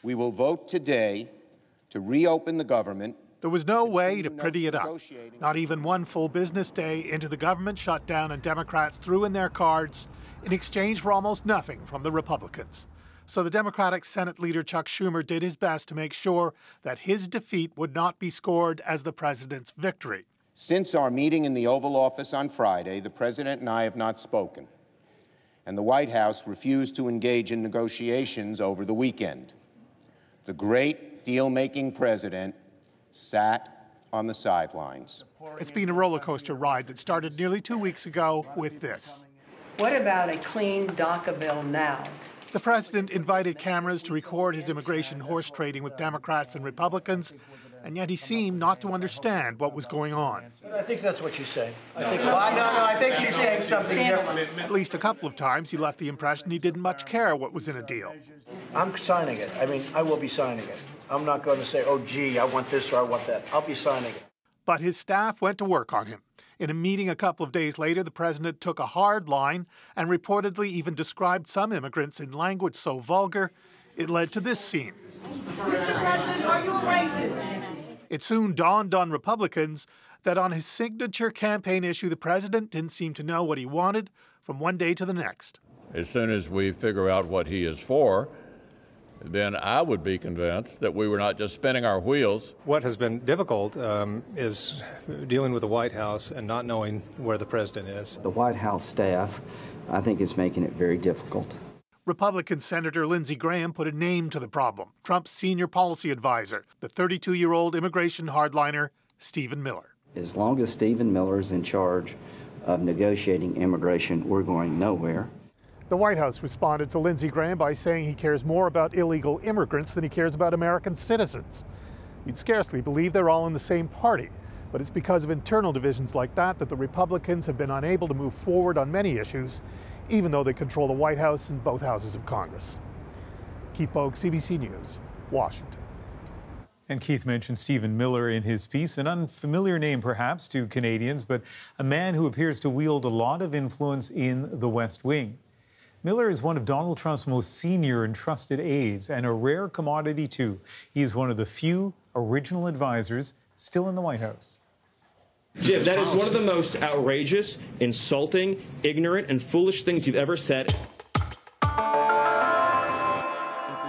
We will vote today to reopen the government. There was no way to pretty it up. Not even one full business day into the government shutdown, and Democrats threw in their cards in exchange for almost nothing from the Republicans. So the Democratic Senate leader Chuck Schumer did his best to make sure that his defeat would not be scored as the president's victory. Since our meeting in the Oval Office on Friday, the president and I have not spoken, and the White House refused to engage in negotiations over the weekend. The great deal-making president sat on the sidelines. It's been a roller coaster ride that started nearly 2 weeks ago with this. What about a clean DACA bill now? The president invited cameras to record his immigration horse trading with Democrats and Republicans, and yet he seemed not to understand what was going on. I think that's what she's saying. I think she's saying something different. At least a couple of times he left the impression he didn't much care what was in a deal. I'm signing it. I mean, I will be signing it. I'm not going to say, oh, gee, I want this or I want that. I'll be signing it. But his staff went to work on him. In a meeting a couple of days later, the president took a hard line and reportedly even described some immigrants in language so vulgar, it led to this scene. Mr. President, are you a racist? It soon dawned on Republicans that on his signature campaign issue, the president didn't seem to know what he wanted from one day to the next. As soon as we figure out what he is for, then I would be convinced that we were not just spinning our wheels. What has been difficult is dealing with the White House and not knowing where the president is. The White House staff, I think, is making it very difficult. Republican Senator Lindsey Graham put a name to the problem. Trump's senior policy advisor, the 32-year-old immigration hardliner, Stephen Miller. As long as Stephen Miller is in charge of negotiating immigration, we're going nowhere. The White House responded to Lindsey Graham by saying he cares more about illegal immigrants than he cares about American citizens. You'd scarcely believe they're all in the same party, but it's because of internal divisions like that that the Republicans have been unable to move forward on many issues, even though they control the White House and both houses of Congress. Keith Bogue, CBC News, Washington. And Keith mentioned Stephen Miller in his piece, an unfamiliar name perhaps to Canadians, but a man who appears to wield a lot of influence in the West Wing. Miller is one of Donald Trump's most senior and trusted aides, and a rare commodity too. He is one of the few original advisors still in the White House. Jim, that is one of the most outrageous, insulting, ignorant, and foolish things you've ever said.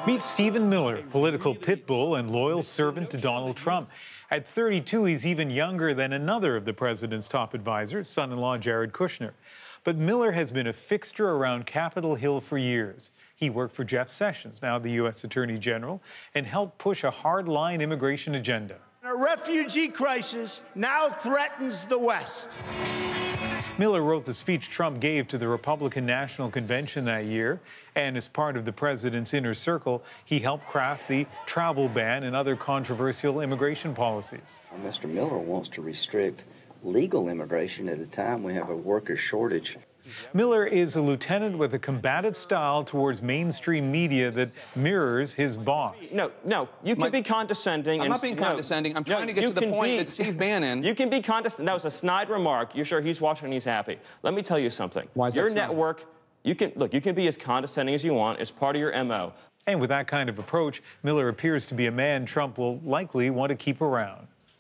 Meet Stephen Miller, political pit bull and loyal servant to Donald Trump. At 32, he's even younger than another of the president's top advisors, son-in-law Jared Kushner. But Miller has been a fixture around Capitol Hill for years. He worked for Jeff Sessions, now the U.S. Attorney General, and helped push a hard-line immigration agenda. A refugee crisis now threatens the West. Miller wrote the speech Trump gave to the Republican National Convention that year, and as part of the president's inner circle, he helped craft the travel ban and other controversial immigration policies. Mr. Miller wants to restrict legal immigration at a time we have a worker shortage. Miller is a lieutenant with a combative style towards mainstream media that mirrors his boss. No, you can be condescending. I'm not being condescending. I'm trying to get to the point that Steve Bannon... You can be condescending. That was a snide remark. You're sure he's watching and he's happy. Let me tell you something. Why is that Your snide? network, you can be as condescending as you want. It's part of your MO. And with that kind of approach, Miller appears to be a man Trump will likely want to keep around.